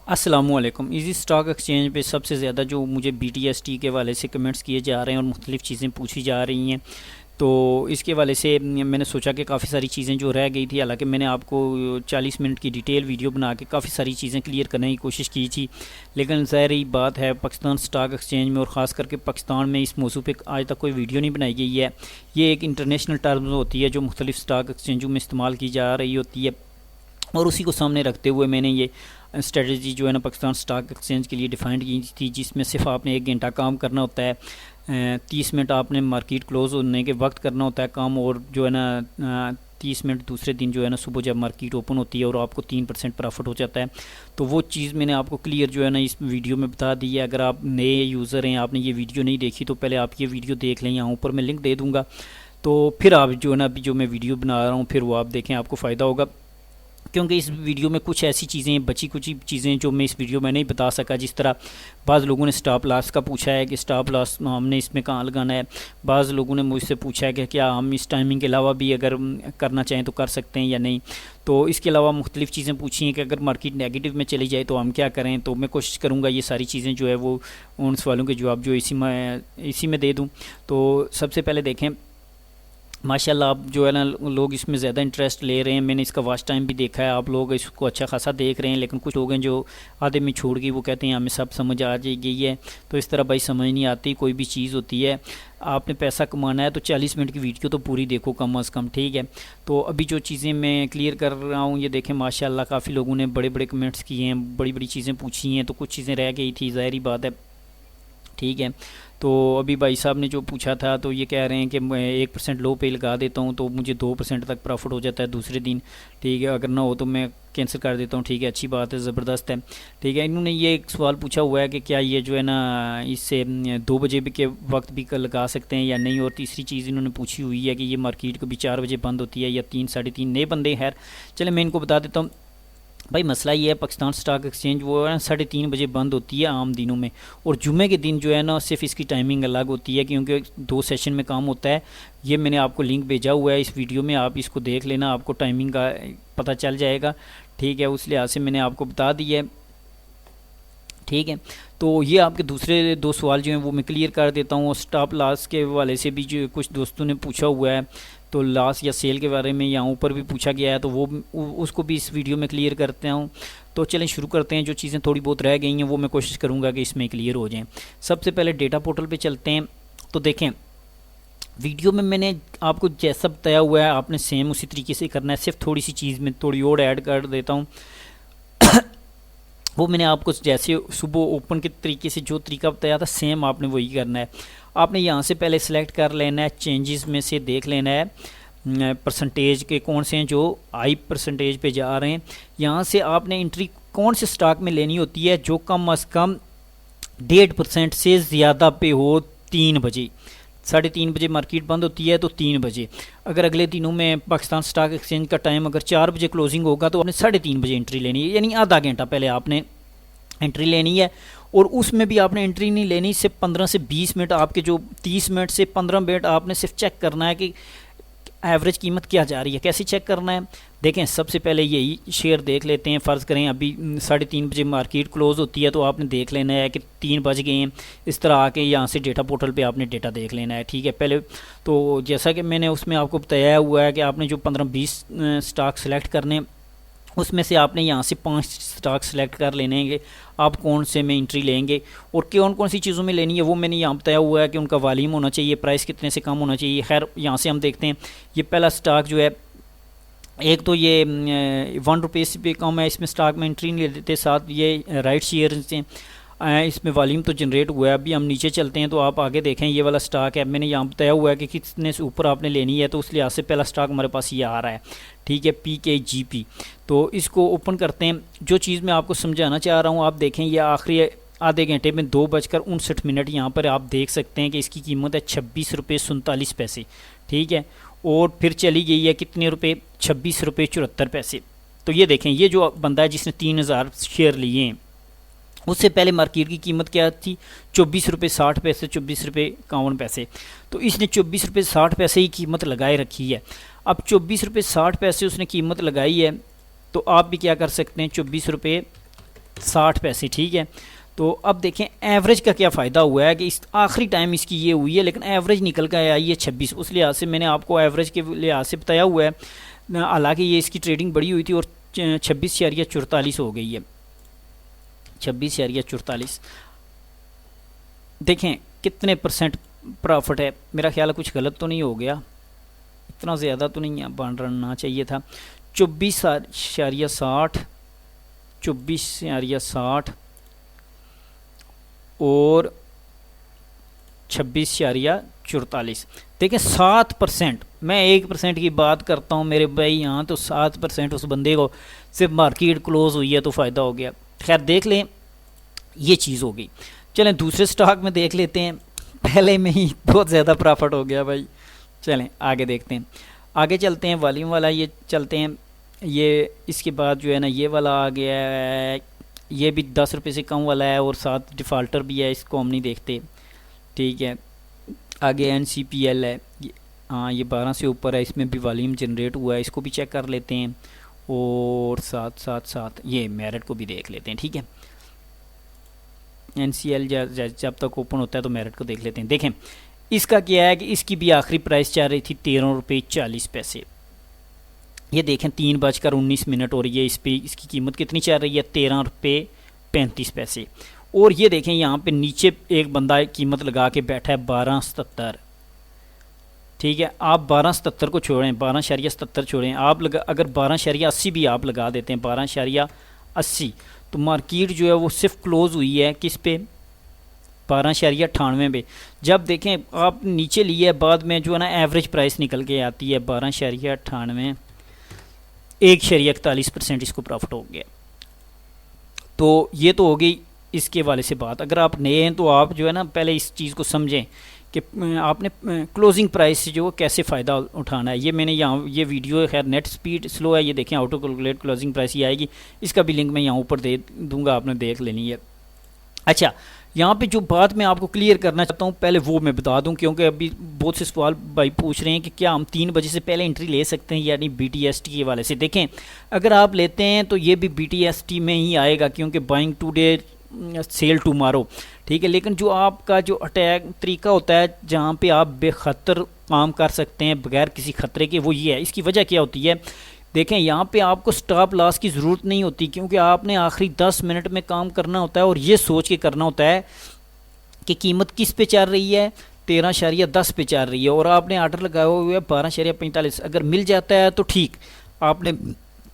अस्सलामुअलैकुम। Easy stock exchange पे सबसे ज़्यादा जो मुझे BTST के वाले से कमेंट्स किए जा रहे हैं और मुख्तलिफ़ चीज़ें पूछी जा रही हैं, तो इसके वाले से मैंने सोचा कि काफ़ी सारी चीज़ें जो रह गई थी, हालांकि मैंने आपको 40 मिनट की डिटेल वीडियो बना के काफ़ी सारी चीज़ें क्लियर करने की कोशिश की थी, लेकिन ज़ाहिर बात है पाकिस्तान स्टॉक एक्सचेंज में और ख़ास करके पाकिस्तान में इस मौजू पे आज तक कोई वीडियो नहीं बनाई गई है। ये एक इंटरनेशनल टर्म्स होती है जो मुख्तलिफ़ स्टॉक एक्सचेंजों में इस्तेमाल की जा रही होती है, और उसी को सामने रखते हुए मैंने ये स्ट्रेटजी जो है ना पाकिस्तान स्टॉक एक्सचेंज के लिए डिफ़ाइंड की थी, जिसमें सिर्फ आपने 1 घंटा काम करना होता है, 30 मिनट आपने मार्केट क्लोज़ होने के वक्त करना होता है काम, और जो है ना 30 मिनट दूसरे दिन जो है ना सुबह जब मार्केट ओपन होती है और आपको 3% प्रॉफिट हो जाता है। तो वो चीज़ मैंने आपको क्लियर जो है ना इस वीडियो में बता दी है। अगर आप नए यूज़र हैं, आपने ये वीडियो नहीं देखी, तो पहले आप ये वीडियो देख लें, यहाँ ऊपर मैं लिंक दे दूँगा, तो फिर आप जो है ना अभी जो मैं वीडियो बना रहा हूँ फिर वो आप देखें, आपको फ़ायदा होगा। क्योंकि इस वीडियो में कुछ ऐसी चीज़ें बची कुछ चीज़ें जो मैं इस वीडियो में नहीं बता सका, जिस तरह बाज़ लोगों ने स्टॉप लॉस का पूछा है कि स्टॉप लॉस हमने इसमें कहाँ लगाना है। बाज़ लोगों ने मुझसे पूछा है कि क्या हम इस टाइमिंग के अलावा भी अगर करना चाहें तो कर सकते हैं या नहीं। तो इसके अलावा मुख्तलिफ़ चीज़ें पूछी हैं कि अगर मार्केट नेगेटिव में चली जाए तो हम क्या करें। तो मैं कोशिश करूँगा ये सारी चीज़ें जो है वो उन सवालों के जवाब जो इसी में दे दूँ। तो सबसे पहले देखें, माशाल्लाह आप जो है ना लोग इसमें ज़्यादा इंटरेस्ट ले रहे हैं। मैंने इसका वॉच टाइम भी देखा है, आप लोग इसको अच्छा खासा देख रहे हैं, लेकिन कुछ लोग हैं जो आधे में छोड़ गई, वो कहते हैं हमें सब समझ आ जाएगी है। तो इस तरह भाई समझ नहीं आती कोई भी चीज़ होती है। आपने पैसा कमाना है तो 40 मिनट की वीडियो तो पूरी देखो कम अज़ कम, ठीक है। तो अभी जो चीज़ें मैं क्लियर कर रहा हूँ ये देखें, माशाल्लाह काफ़ी लोगों ने बड़े बड़े कमेंट्स किए हैं, बड़ी बड़ी चीज़ें पूछी हैं, तो कुछ चीज़ें रह गई थी, ज़ाहिर बात है, ठीक है। तो अभी भाई साहब ने जो पूछा था तो ये कह रहे हैं कि मैं 1% लो पे लगा देता हूँ तो मुझे 2% तक प्रॉफिट हो जाता है दूसरे दिन, ठीक है। अगर ना हो तो मैं कैंसिल कर देता हूँ, ठीक है, अच्छी बात है, ज़बरदस्त है, ठीक है। इन्होंने ये एक सवाल पूछा हुआ है कि क्या ये जो है ना इससे 2 बजे भी के वक्त भी लगा सकते हैं या नहीं। और तीसरी चीज़ इन्होंने पूछी हुई है कि ये मार्केट कभी 4 बजे बंद होती है या 3 साढ़े 3 नए बंदे। खैर चले मैं इनको बता देता हूँ। भाई मसला ये है, पाकिस्तान स्टॉक एक्सचेंज वो है ना 3:30 बजे बंद होती है आम दिनों में, और जुमे के दिन जो है ना सिर्फ इसकी टाइमिंग अलग होती है, क्योंकि 2 सेशन में काम होता है। ये मैंने आपको लिंक भेजा हुआ है इस वीडियो में, आप इसको देख लेना, आपको टाइमिंग का पता चल जाएगा, ठीक है। उस लिहाज से मैंने आपको बता दी है, ठीक है। तो ये आपके दूसरे 2 सवाल जो हैं वो मैं क्लियर कर देता हूँ। स्टॉप लॉस के वाले से भी जो कुछ दोस्तों ने पूछा हुआ है, तो लॉस या सेल के बारे में यहाँ ऊपर भी पूछा गया है, तो वो उसको भी इस वीडियो में क्लियर करते हूँ। तो चलें शुरू करते हैं। जो चीज़ें थोड़ी बहुत रह गई हैं वो मैं कोशिश करूँगा कि इसमें क्लियर हो जाएँ। सबसे पहले डेटा पोर्टल पे चलते हैं। तो देखें वीडियो में मैंने आपको जैसा बताया हुआ है आपने सेम उसी तरीके से करना है, सिर्फ थोड़ी सी चीज़ में थोड़ी और ऐड कर देता हूँ। वो मैंने आपको जैसे सुबह ओपन के तरीके से जो तरीका बताया था सेम आपने वही करना है। आपने यहाँ से पहले सेलेक्ट कर लेना है, चेंजेस में से देख लेना है परसेंटेज के कौन से हैं जो हाई परसेंटेज पे जा रहे हैं। यहाँ से आपने एंट्री कौन से स्टॉक में लेनी होती है जो कम अज़ कम 1.5% से ज़्यादा पे हो 3 बजे। 3:30 बजे मार्केट बंद होती है तो 3 बजे। अगर अगले दिनों में पाकिस्तान स्टॉक एक्सचेंज का टाइम अगर 4 बजे क्लोजिंग होगा तो आपने 3:30 बजे एंट्री लेनी है, यानी आधा घंटा पहले आपने एंट्री लेनी है। और उसमें भी आपने एंट्री नहीं लेनी, सिर्फ 15 से 20 मिनट आपके जो 30 मिनट से 15 मिनट आपने सिर्फ चेक करना है कि एवरेज कीमत क्या जा रही है। कैसे चेक करना है, देखें सबसे पहले यही शेयर देख लेते हैं। फ़र्ज़ करें अभी 3:30 बजे मार्केट क्लोज़ होती है तो आपने देख लेना है कि 3 बज गए हैं। इस तरह आके यहाँ से डेटा पोर्टल पे आपने डेटा देख लेना है, ठीक है। पहले तो जैसा कि मैंने उसमें आपको बताया हुआ है कि आपने जो 15-20 स्टॉक सेलेक्ट करने, उसमें से आपने यहाँ से 5 स्टॉक सेलेक्ट कर लेने हैं कि आप कौन से में एंट्री लेंगे और कौन कौन सी चीज़ों में लेनी है। वो मैंने यहाँ बताया हुआ है कि उनका वॉल्यूम होना चाहिए, प्राइस कितने से कम होना चाहिए। खैर यहाँ से हम देखते हैं, ये पहला स्टॉक जो है, एक तो ये 1 रुपये से भी कम है, इसमें स्टॉक में एंट्री नहीं देते। साथ ये राइट शेयर से इसमें वॉल्यूम तो जनरेट हुआ है। अभी हम नीचे चलते हैं तो आप आगे देखें, ये वाला स्टॉक है, मैंने यहाँ बताया हुआ है कि कितने से ऊपर आपने लेनी है, तो उस लिहाज से पहला स्टॉक हमारे पास ये आ रहा है, ठीक है, PKGP। तो इसको ओपन करते हैं। जो चीज़ मैं आपको समझाना चाह रहा हूँ आप देखें, ये आखिरी आधे घंटे में 2:59 यहाँ पर आप देख सकते हैं कि इसकी कीमत है 26 रुपये 47 पैसे, ठीक है। और फिर चली गई है कितने रुपये, 26 रुपये 74 पैसे। तो ये देखें, ये जो बंदा है जिसने 3000 शेयर लिए हैं, उससे पहले मार्केट की कीमत क्या थी, 24 रुपये 60 पैसे, 24 रुपये 51 पैसे। तो इसने 24 रुपये 60 पैसे ही कीमत लगाए रखी है। अब 24 रुपये 60 पैसे उसने कीमत लगाई है, तो आप भी क्या कर सकते हैं, 24 रुपये 60 पैसे, ठीक है। तो अब देखें एवरेज का क्या फ़ायदा हुआ है कि इस आखिरी टाइम इसकी ये हुई है, लेकिन एवरेज निकल कर आई है 26। उस लिहाज से मैंने आपको एवरेज के लिहाज से बताया हुआ है, हालांकि ये इसकी ट्रेडिंग बड़ी हुई थी और 26.44 हो गई है, 26.44। देखें कितने परसेंट प्रॉफिट है, मेरा ख्याल है कुछ गलत तो नहीं हो गया, इतना ज़्यादा तो नहीं बन रहना चाहिए था। 24.60, 24.60 और 26.44। देखें 7%, मैं 1% की बात करता हूँ मेरे भाई यहाँ, तो 7% उस बंदे को सिर्फ मार्केट क्लोज हुई है तो फ़ायदा हो गया। खैर देख लें, ये चीज़ हो गई। चलें दूसरे स्टॉक में देख लेते हैं, पहले में ही बहुत ज़्यादा प्रॉफिट हो गया भाई। चलें आगे देखते हैं, आगे चलते हैं, वॉल्यूम वाला ये चलते हैं। ये इसके बाद जो है ना ये वाला आ गया है, ये भी 10 रुपये से कम वाला है और साथ डिफ़ाल्टर भी है, इसको हम नहीं देखते, ठीक है। आगे NCPL है, हाँ ये 12 से ऊपर है, इसमें भी वॉल्यूम जनरेट हुआ है, इसको भी चेक कर लेते हैं। और साथ ये मेरिट को भी देख लेते हैं, ठीक है। NCL जब तक ओपन होता है तो मेरिट को देख लेते हैं। देखें इसका क्या है कि इसकी भी आखिरी प्राइस चल रही थी 13.40 रुपये। ये देखें 3:19 और ये इस पे इसकी कीमत कितनी चल रही है, 13.35 रुपये। और ये देखें यहाँ पे नीचे एक बंदा कीमत लगा के बैठा है 12.77, ठीक है। आप 12.77 को छोड़ें, 12.77 छोड़ें, आप अगर 12.80 भी आप लगा देते हैं, 12.80, तो मार्केट जो है वो सिर्फ क्लोज हुई है किस पे, 12.98 पे। जब देखें आप नीचे लिए बाद में जो है ना एवरेज प्राइस निकल के आती है 12.98, 1.41% इसको प्रॉफिट हो गया। तो ये तो हो गई इसके वाले से बात। अगर आप नए हैं तो आप जो है ना पहले इस चीज़ को समझें कि आपने क्लोजिंग प्राइस से जो कैसे फ़ायदा उठाना है। ये मैंने यहाँ ये वीडियो खैर नेट स्पीड स्लो है, ये देखें ऑटो कैलकुलेट क्लोजिंग प्राइस ये आएगी, इसका भी लिंक मैं यहाँ ऊपर दे दूँगा, आपने देख लेनी है। अच्छा यहाँ पे जो बात मैं आपको क्लियर करना चाहता हूँ पहले वो मैं बता दूँ, क्योंकि अभी बहुत से सवाल भाई पूछ रहे हैं कि क्या हम 3 बजे से पहले एंट्री ले सकते हैं यानी BTST के वाले से। देखें अगर आप लेते हैं तो ये भी BTST में ही आएगा, क्योंकि बाइंग टुडे सेल टुमारो, ठीक है। लेकिन जो आपका जो अटैक तरीका होता है जहाँ पे आप बेखतर काम कर सकते हैं बगैर किसी खतरे के, वो ये है। इसकी वजह क्या होती है, देखें यहाँ पे आपको स्टॉप लॉस की ज़रूरत नहीं होती, क्योंकि आपने आखिरी 10 मिनट में काम करना होता है और ये सोच के करना होता है कि कीमत किस पे चल रही है, 13.10 पे चल रही है और आपने ऑर्डर लगाया हुआ है 12.45। अगर मिल जाता है तो ठीक, आपने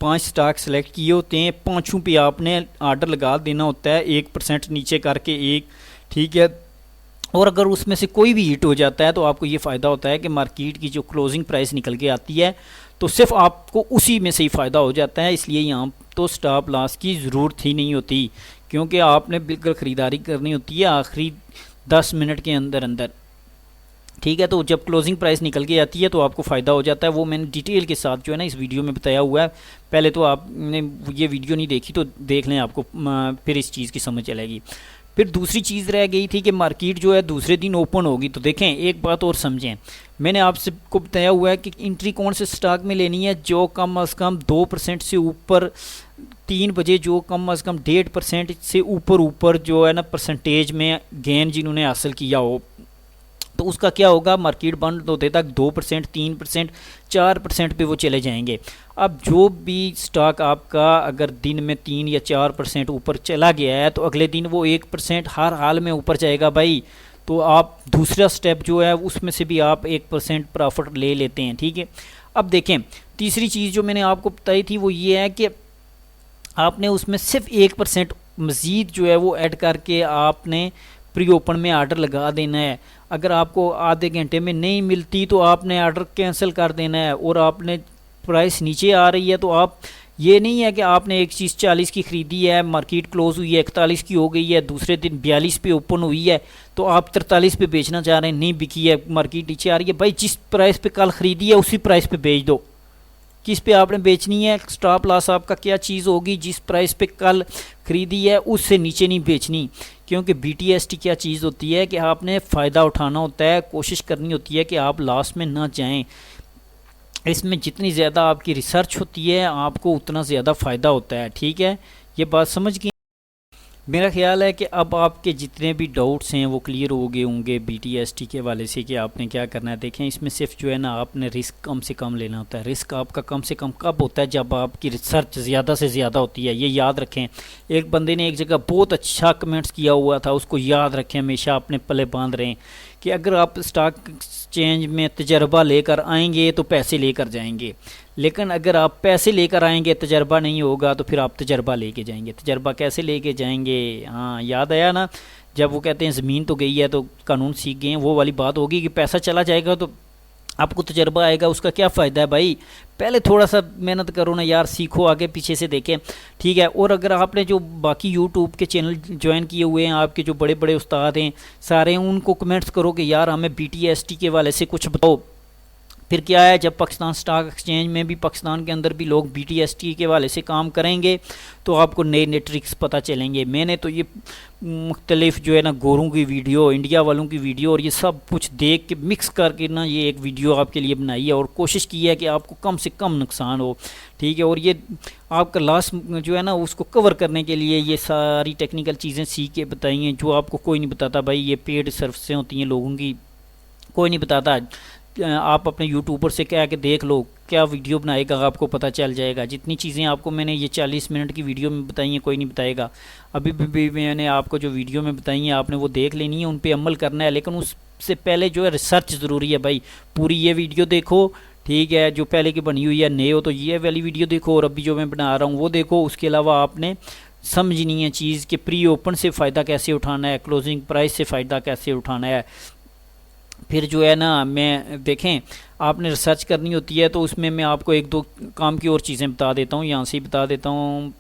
5 स्टॉक सेलेक्ट किए होते हैं, 5 पे आपने ऑर्डर लगा देना होता है 1% नीचे करके एक, ठीक है। और अगर उसमें से कोई भी हिट हो जाता है तो आपको ये फ़ायदा होता है कि मार्केट की जो क्लोजिंग प्राइस निकल के आती है तो सिर्फ आपको उसी में से ही फ़ायदा हो जाता है। इसलिए यहाँ तो स्टॉप लॉस की ज़रूरत ही नहीं होती, क्योंकि आपने बिल्कुल ख़रीदारी करनी होती है आखिरी 10 मिनट के अंदर अंदर, ठीक है। तो जब क्लोजिंग प्राइस निकल के आती है तो आपको फ़ायदा हो जाता है। वो मैंने डिटेल के साथ जो है ना इस वीडियो में बताया हुआ है। पहले तो आपने ये वीडियो नहीं देखी तो देख लें, आपको फिर इस चीज़ की समझ चलेगी। फिर दूसरी चीज़ रह गई थी कि मार्केट जो है दूसरे दिन ओपन होगी। तो देखें एक बात और समझें, मैंने आपसे को बताया हुआ है कि एंट्री कौन से स्टॉक में लेनी है, जो कम अज़ कम 2% से ऊपर 3 बजे जो कम अज़ कम 1.5% से ऊपर जो है ना परसेंटेज में गेन जिन्होंने हासिल किया हो, तो उसका क्या होगा, मार्केट बंद होते तक 2%, 3%, 4% पे वो चले जाएंगे। अब जो भी स्टॉक आपका अगर दिन में 3 या 4% ऊपर चला गया है तो अगले दिन वो 1% हर हाल में ऊपर जाएगा भाई। तो आप दूसरा स्टेप जो है उसमें से भी आप 1% प्रॉफिट ले लेते हैं, ठीक है। अब देखें तीसरी चीज़ जो मैंने आपको बताई थी वो ये है कि आपने उसमें सिर्फ 1% मज़ीद जो है वो ऐड करके आपने प्री ओपन में आर्डर लगा देना है। अगर आपको आधे घंटे में नहीं मिलती तो आपने आर्डर कैंसिल कर देना है। और आपने प्राइस नीचे आ रही है तो आप, ये नहीं है कि आपने एक चीज़ 40 की ख़रीदी है, मार्केट क्लोज हुई है 41 की हो गई है, दूसरे दिन 42 पे ओपन हुई है तो आप 43 पे बेचना चाह रहे हैं, नहीं बिकी है, मार्केट नीचे आ रही है। भाई जिस प्राइस पे कल ख़रीदी है उसी प्राइस पे बेच दो। किस पे आपने बेचनी है, स्टॉप लॉस आपका क्या चीज़ होगी, जिस प्राइस पे कल ख़रीदी है उससे नीचे नहीं बेचनी। क्योंकि BTST क्या चीज़ होती है कि आपने फ़ायदा उठाना होता है, कोशिश करनी होती है कि आप लॉस में ना जाएं। इसमें जितनी ज़्यादा आपकी रिसर्च होती है आपको उतना ज़्यादा फ़ायदा होता है, ठीक है। ये बात समझ गए। मेरा ख्याल है कि अब आपके जितने भी डाउट्स हैं वो क्लियर हो गए होंगे BTST के वाले से कि आपने क्या करना है। देखें, इसमें सिर्फ जो है ना आपने रिस्क कम से कम लेना होता है। रिस्क आपका कम से कम कब होता है? जब आपकी रिसर्च ज़्यादा से ज़्यादा होती है, ये याद रखें। एक बंदे ने एक जगह बहुत अच्छा कमेंट्स किया हुआ था, उसको याद रखें, हमेशा अपने पल्ले बांध रहे हैं कि अगर आप स्टॉक एक्सचेंज में तजर्बा लेकर आएंगे तो पैसे लेकर जाएंगे, लेकिन अगर आप पैसे लेकर आएंगे तजर्बा नहीं होगा तो फिर आप तजर्बा लेके जाएंगे। तजर्बा कैसे लेके जाएंगे? हाँ, याद आया ना, जब वो कहते हैं ज़मीन तो गई है तो कानून सीख गए हैं, वो वाली बात होगी कि पैसा चला जाएगा तो आपको तजर्बा आएगा, उसका क्या फ़ायदा है भाई? पहले थोड़ा सा मेहनत करो ना यार, सीखो, आगे पीछे से देखें, ठीक है। और अगर आपने जो बाकी यूट्यूब के चैनल ज्वाइन किए हुए हैं, आपके जो बड़े बड़े उस्ताद हैं सारे, उनको कमेंट्स करो कि यार हमें BTST के वाले से कुछ बताओ। फिर क्या है, जब पाकिस्तान स्टॉक एक्सचेंज में भी, पाकिस्तान के अंदर भी लोग BTST के वाले से काम करेंगे तो आपको नए नए ट्रिक्स पता चलेंगे। मैंने तो ये मुख्तलिफ जो है ना गोरों की वीडियो, इंडिया वालों की वीडियो और ये सब कुछ देख के मिक्स करके ना ये एक वीडियो आपके लिए बनाई है और कोशिश की है कि आपको कम से कम नुकसान हो, ठीक है। और ये आपका लास्ट जो है ना उसको कवर करने के लिए ये सारी टेक्निकल चीज़ें सीख के बताई हैं जो आपको कोई नहीं बताता भाई। ये पेड सर्विसें होती हैं लोगों की, कोई नहीं बताता। आप अपने यूट्यूबर से कह के देख लो, क्या वीडियो बनाएगा आपको पता चल जाएगा। जितनी चीज़ें आपको मैंने ये 40 मिनट की वीडियो में बताई हैं कोई नहीं बताएगा। अभी भी मैंने आपको जो वीडियो में बताई हैं आपने वो देख लेनी है, उन पे अमल करना है, लेकिन उससे पहले जो है रिसर्च ज़रूरी है भाई। पूरी ये वीडियो देखो, ठीक है, जो पहले की बनी हुई है, नए हो तो ये वाली वीडियो देखो और अभी जो मैं बना रहा हूँ वो देखो। उसके अलावा आपने समझनी है चीज़ कि प्री ओपन से फ़ायदा कैसे उठाना है, क्लोजिंग प्राइस से फ़ायदा कैसे उठाना है। फिर जो है ना, मैं देखें, आपने रिसर्च करनी होती है तो उसमें मैं आपको एक दो काम की और चीज़ें बता देता हूँ, यहाँ से ही बता देता हूँ,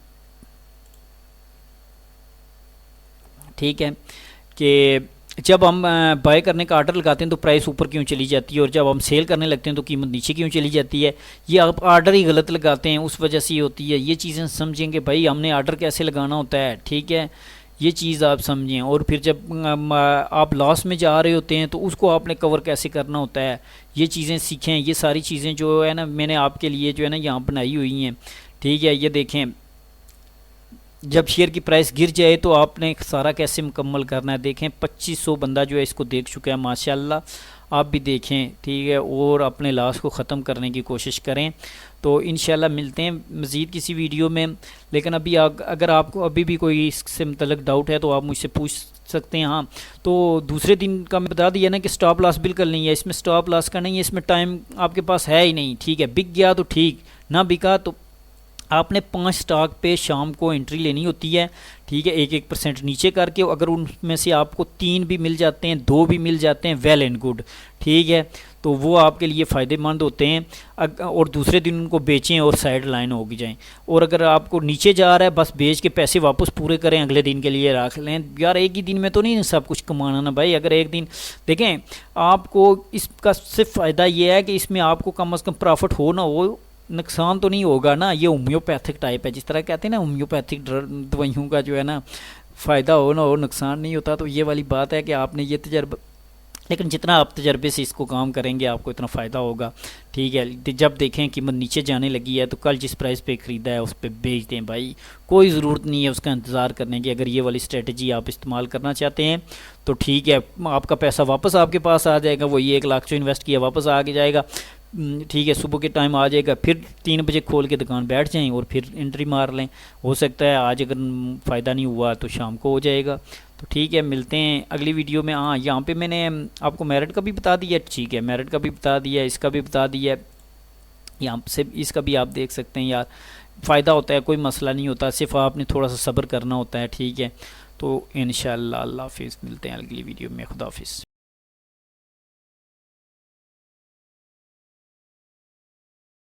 ठीक है। कि जब हम बाय करने का आर्डर लगाते हैं तो प्राइस ऊपर क्यों चली जाती है, और जब हम सेल करने लगते हैं तो कीमत नीचे क्यों चली जाती है? ये आप आर्डर ही गलत लगाते हैं, उस वजह से ये होती है। ये चीज़ें समझेंगे भाई, हमने आर्डर कैसे लगाना होता है, ठीक है, ये चीज़ आप समझें। और फिर जब आप लॉस में जा रहे होते हैं तो उसको आपने कवर कैसे करना होता है, ये चीज़ें सीखें। ये सारी चीज़ें जो है ना मैंने आपके लिए जो है ना यहाँ बनाई हुई हैं, ठीक है। ये देखें, जब शेयर की प्राइस गिर जाए तो आपने सारा कैसे मुकम्मल करना है। देखें 2500 बंदा जो है इसको देख चुका है माशाल्लाह, आप भी देखें, ठीक है, और अपने लॉस को ख़त्म करने की कोशिश करें। तो इंशाल्लाह मिलते हैं मज़ीद किसी वीडियो में। लेकिन अभी अगर आपको अभी भी कोई इससे मतलब डाउट है तो आप मुझसे पूछ सकते हैं। हाँ, तो दूसरे दिन का मैं बता दिया ना कि स्टॉप लॉस बिल्कुल नहीं है, इसमें स्टॉप लॉस का नहीं है, इसमें टाइम आपके पास है ही नहीं, ठीक है। बिक गया तो ठीक, ना बिका तो आपने 5 स्टॉक पे शाम को एंट्री लेनी होती है, ठीक है, 1% नीचे करके। अगर उनमें से आपको 3 भी मिल जाते हैं, 2 भी मिल जाते हैं, वेल एंड गुड, ठीक है, तो वो आपके लिए फ़ायदेमंद होते हैं। और दूसरे दिन उनको बेचें और साइड लाइन होगी जाएं। और अगर आपको नीचे जा रहा है, बस बेच के पैसे वापस पूरे करें, अगले दिन के लिए रख लें। यार एक ही दिन में तो नहीं सब कुछ कमाना ना भाई। अगर एक दिन देखें, आपको इसका सिर्फ फ़ायदा ये है कि इसमें आपको कम अज़ कम प्रॉफिट हो ना हो, नुकसान तो नहीं होगा ना। ये होम्योपैथिक टाइप है, जिस तरह कहते हैं ना होम्योपैथिक दवाइयों का जो है ना फ़ायदा हो ना हो, नुकसान नहीं होता। तो ये वाली बात है कि आपने ये तजर्बा, लेकिन जितना आप तजर्बे से इसको काम करेंगे आपको इतना फ़ायदा होगा, ठीक है। जब देखें कीमत नीचे जाने लगी है तो कल जिस प्राइस पे ख़रीदा है उस पर बेच दें भाई, कोई ज़रूरत नहीं है उसका इंतज़ार करने की। अगर ये वाली स्ट्रेटजी आप इस्तेमाल करना चाहते हैं तो ठीक है, आपका पैसा वापस आपके पास आ जाएगा, वही 1 लाख जो इन्वेस्ट किया वापस आ जाएगा, ठीक है। सुबह के टाइम आ जाएगा, फिर 3 बजे खोल के दुकान बैठ जाएं और फिर एंट्री मार लें। हो सकता है आज अगर फ़ायदा नहीं हुआ तो शाम को हो जाएगा। तो ठीक है, मिलते हैं अगली वीडियो में। हाँ, यहाँ पे मैंने आपको मेरिट का भी बता दिया, ठीक है, मेरिट का भी बता दिया, इसका भी बता दिया, यहाँ से इसका भी आप देख सकते हैं। यार फ़ायदा होता है, कोई मसला नहीं होता, सिर्फ आपने थोड़ा सा सब्र करना होता है, ठीक है। तो इंशाअल्लाह अल्लाह हाफिज़, मिलते हैं अगली वीडियो में, खुदा हाफिज़।